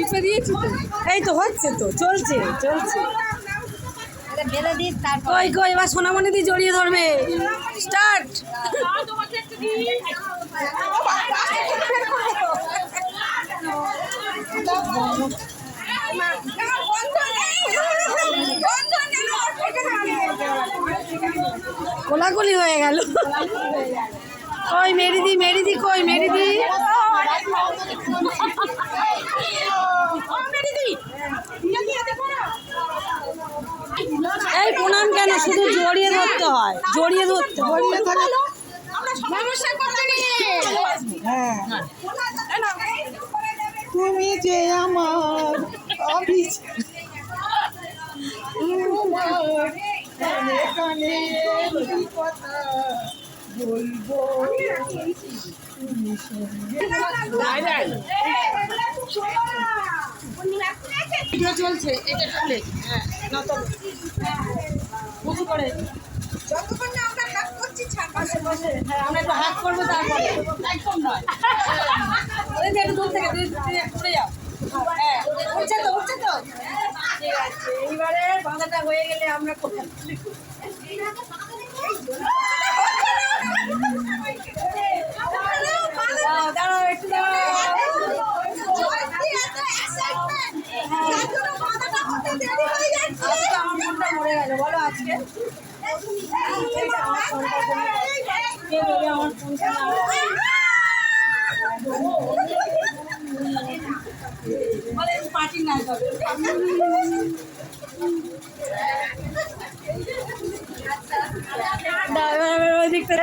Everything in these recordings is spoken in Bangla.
চেপে দিয়েছি তো, এই তো হচ্ছে তো, চলছে চলছে। কই কই এবার সোনামণি দি জড়িয়ে ধরবে, স্টার্ট। কোলাকুলি হয়ে গেল। কই মেরিদি, মেরিদি কই মেরিদি? এই প্রণাম কেন, শুধু জড়িয়ে ধরতে হয়, জড়িয়ে ধরতে হয়। তুমি যে আমার কানে কানে কথা বলবো, ভিডিও চলছে, এটা চলে। হ্যাঁ নত বুঝি করে যতক্ষণ না আমরা হাত করছি পাশে বসে, হ্যাঁ আমরা একটু হাত করবো, তারপরে একদম নয়। ওই যে একটু দূর থেকে ঘুরে যাও। হ্যাঁ উঠছে তো, উঠছে তো, ঠিক আছে। এইবারে বাঁধাটা হয়ে গেলে আমরা দাঁড়াও একটু দাঁড়াও। আমার মনটা মরে গেল বলো আজকে। আমার ফোনটা বলে পার্টি না যাবে। ওই দিকটা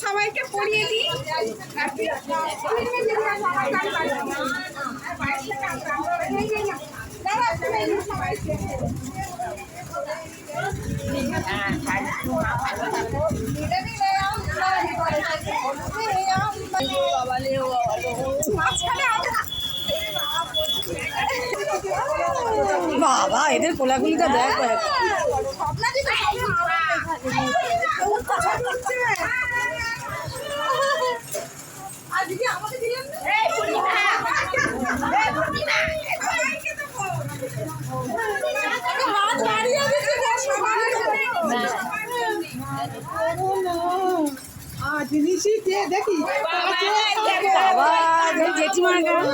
সবাইকে পড়িয়ে দিই। বাবা এদের কোলাকুলিটা দেখ। দেখি বাবা জেঠিমার গান।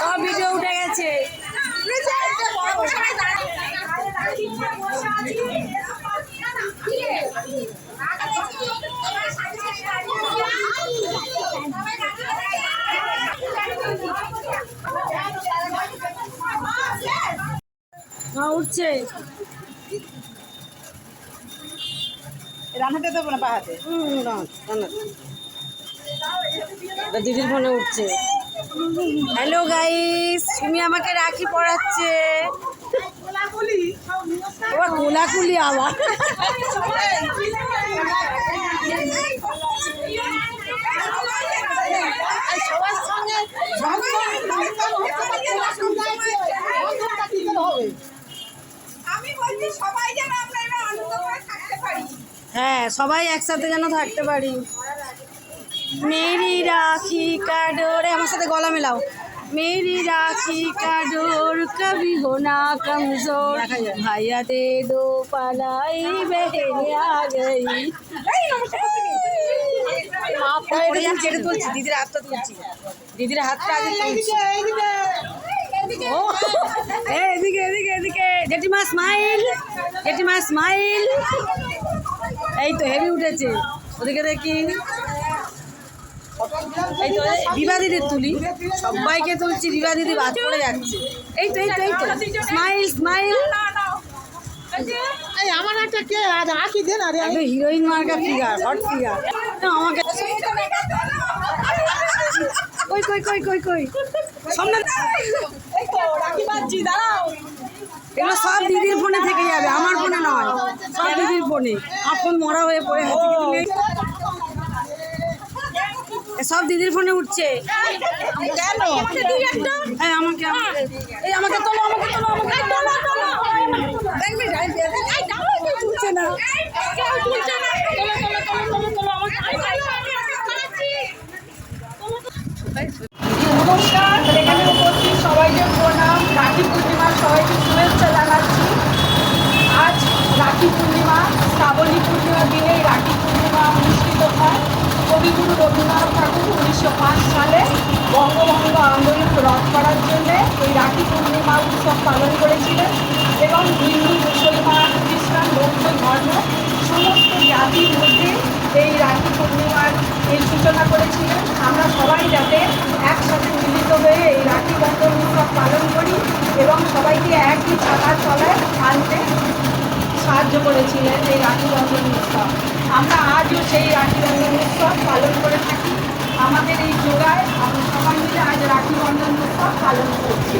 সব ভিডিও উঠে গেছে। হ্যাঁ উঠছে। রান্নাতে দেবো না পাহাতে। দিদির ফোনে উঠছে। হ্যালো গাইস, তুমি আমাকে রাখি পড়াচ্ছে। ওরা কোলাকুলি আবার। হ্যাঁ সবাই একসাথে যেন থাকতে পারি। মেরি রাখি का डोर, আমার সাথে গলা মেলাও। मेरी राखी का डोर कभी हो ना कमजोर, भैया दे दो पलाई बहन आ गई। ছেড়ে তুলছি, দিদির হাতটা তুলছি, দিদির হাতটা আগে তুলছি। ও এদিকে এদিকে এদিকে জেঠিমা স্মাইল, জেঠিমা স্মাইল। এই তো হেভি উঠেছে, ওদিকে দেখি। এই তো বিভা দিদির তুলি, সবাইকে তুলছি, বিভা দিদি বাদ পড়ে যাচ্ছে। এই তো এই তো এই তো স্মাইল স্মাইল। এই আমার একটা কে আজ আঁকি দে না রে। একদম হিরোইন মার্কা ফিগার, হট ফিগার। আমাকে কই কই কই কই কই সামনে। এই তো রাখি বাজছি, দাঁড়াও। এগুলো সব দিদির ফোনে থেকে যাবে, আমার ফোনে নয়, সব দিদির ফোনে। আমার ফোন মরা হয়ে পড়ে আছে, কিছু নেই। সব দিদির ফোনে উঠছে। কেন হ্যাঁ আমাকে এই আমাকে তোলো, আমাকে তোলো, আমাকে তোলো, তোলো। দেখবি এই দাঁড়াও, কেউ তুলছে না, কেউ তুলছে না। তোলো তোলো তোলো তোলো তোলো আমাকে। নমস্কার, এখানে উপস্থিত সবাইকে প্রণাম, রাখি পূর্ণিমার সবাইকে শুভেচ্ছা জানাচ্ছি। আজ রাখি পূর্ণিমা, শ্রাবণী পূর্ণিমার দিনে রাখি পূর্ণিমা অনুষ্ঠিত হয়। কবিগুরু রবীন্দ্রনাথ ঠাকুর 1905 সালে বঙ্গভঙ্গ আন্দোলন রদ করার জন্যে এই রাখি পূর্ণিমা উৎসব পালন করেছিলেন এবং হিন্দু, মুসলমান, খ্রিস্টান, বৌদ্ধ ধর্ম সমস্ত জাতির মধ্যে এই রাখি পূর্ণিমার এই সূচনা করেছিলেন। আমরা সবাই যাতে একসাথে মিলিত হয়ে এই রাখি বন্ধন উৎসব পালন করি এবং সবাইকে একই ছাতার তলায় আনতে সাহায্য করেছিলেন এই রাখি বন্ধন উৎসব। আমরা আজও সেই রাখি বন্ধন উৎসব পালন করে থাকি। আমাদের এই জোড়ায় আমরা সবাই মিলে আজ রাখি বন্ধন উৎসব পালন করছি।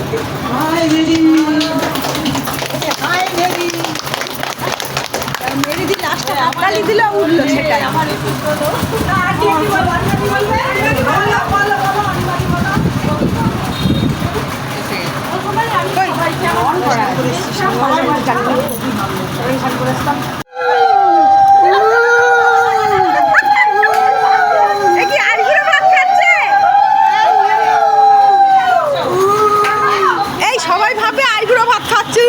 Hi Mary, hi Mary. Mary দি লাস্টে হাততালি দিলে উঠলো, সেটাই আমার একটু বলো। এই সবাই ভাবে আইগুলো ভাত খাচ্ছে।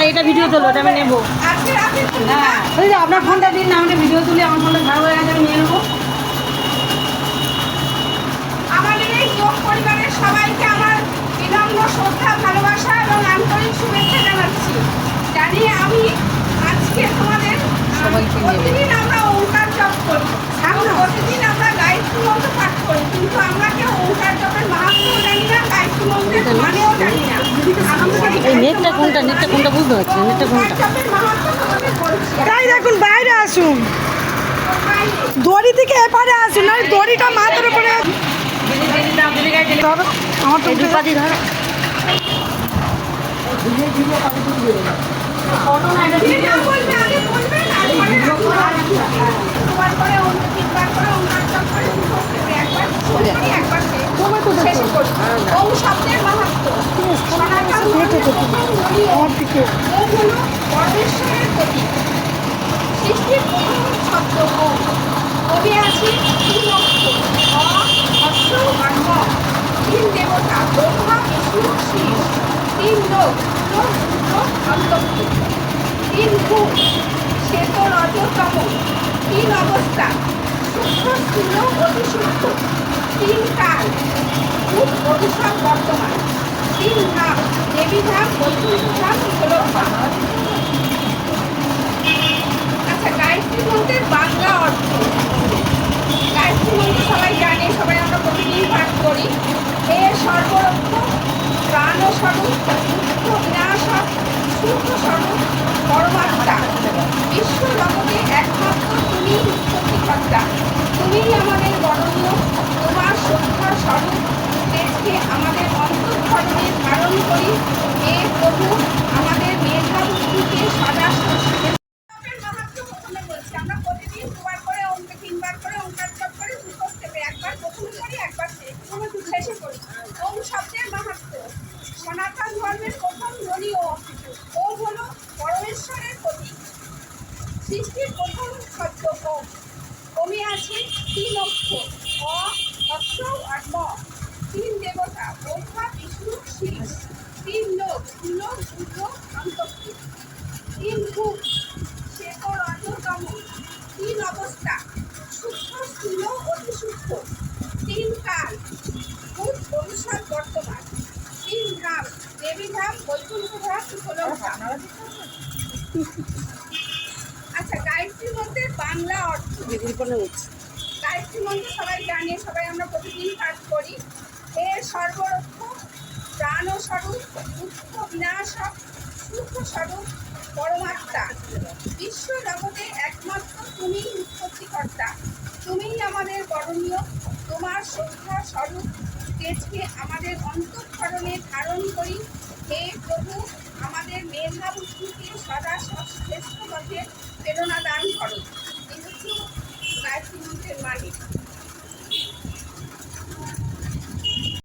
এটা ভিডিও তোলো, ওটা আমি নেবো। হ্যাঁ ওই যে আপনার ফোনটা দিন না, আমি ভিডিও তুলি, আমার ফোনটা খারাপ হয়ে গেছে, আমি নিয়ে নেবো। আমাদের এই যোগ পরিবারের সবাইকে আমার বিনম্র শ্রদ্ধা, ভালোবাসা এবং আন্তরিক শুভেচ্ছা জানাচ্ছি। জানি আমি আজকে তোমাদের প্রতিদিন আমরা ওঙ্কার জপ করি, প্রতিদিন আমরা গায়ত্রী মন্ত্র পাঠ করি, কিন্তু আমরা কেউ ওঙ্কার জপের মাহাত্ম্য জানি না, গায়ত্রী মন্ত্রের মানেও জানি না। এই নেটটা কোনটা, নেটটা কোনটা বুঝতে পারছি না, নেটটা কোনটা। জপের মাহাত্ম্য তোমাদের বলছি। তাই দেখুন, বাইরে আসুন, দড়ি থেকে এপারে আসুন, না দড়িটা মাথার উপরে। আমার তো দুপাতি ধরো। যেটা বলবে আগে বলবেন, দুবার করে তিনবার করে ওঙ্কার জপ করে একবার শুরু করি, একবার শেষ করি। ওম শব্দের মাহাত্ম্য। সনাতন ধর্মের প্রথম বলি ওম। ওম হলো পরমেশ্বরের প্রতীক, সৃষ্টির প্রথম শব্দ ওম। ওমে আছে তিন অক্ষর, অ, হর্ষ আর ম। তিন দেবতা, ব্রহ্মা, বিষ্ণু, শিব। তিন লোক, লোক, লোক, অন্তর্ভুক্ত। তিন গুণ, শ্বেত, রজ, তম। তিন অবস্থা, সূক্ষ্ম, স্থূল, অতি সূক্ষ্ম। তিন কাল, ভূত, ভবিষ্যৎ, বর্তমান। তিন ধাম, দেবী ধাম, বৈকুণ্ঠ ধাম, গোলক ধাম। আচ্ছা, গায়ত্রী মন্ত্রের বাংলা অর্থ। গায়ত্রী মন্ত্র সবাই জানে, সবাই আমরা প্রতিদিন পাঠ করি। হে সর্বরক্ষক, প্রাণ স্বরূপ, দুঃখ বিনাশক, সুখ স্বরূপ, পরমাত্মা, বিশ্ব জগতে একমাত্র তুমি উৎপত্তিকর্তা। তুমিই আমাদের বরণ্য, তোমার শ্রদ্ধার স্বরূপ তেজকে আমাদের অন্তঃকরণে ধারণ করি। হে প্রভু, আমাদের মেধা বুদ্ধিকে সদা সর্ষে। আমরা প্রতিদিন দুবার করে তিনবার করে ওঙ্কার জপ করে দুটো স্টেপে, একবার প্রথম করি, একবার শেষে করি। ওম শব্দের মাহাত্ম্য। সনাতন ধর্মের প্রথম ধ্বনি ওম। ওম হলো পরমেশ্বরের প্রতীক, সৃষ্টির প্রথম শব্দ ওম। ওমে আছে তিন অক্ষর, অ, হর্ষ আর ম। তিন দেবতা, ব্রহ্মা, বিষ্ণু, শিব। তিন লোক, ভূলোক, ভূলোক, অন্তর্লোক। তিন ভূত, ধাম বৈকুণ্ঠ ধাম গোলক ধাম। আচ্ছা, গায়ত্রী মন্ত্রের বাংলা অর্থ। গায়ত্রী মন্ত্র সবাই জানে, সবাই আমরা প্রতিদিন পাঠ করি। এর সর্বরক্ষক, প্রাণ স্বরূপ, দুঃখ বিনাশক, সুখ স্বরূপ পরমাত্মা। বিশ্ব জগতে একমাত্র তুমিই উৎপত্তিকর্তা, তুমিই আমাদের করণীয়। তোমার শ্রদ্ধা স্বরূপ তেজকে আমাদের অন্তঃকরণে ধারণ করি। হে প্রভু, আমাদের মেধা বুদ্ধিকে সদা শ্রেষ্ঠ পথে প্রেরণা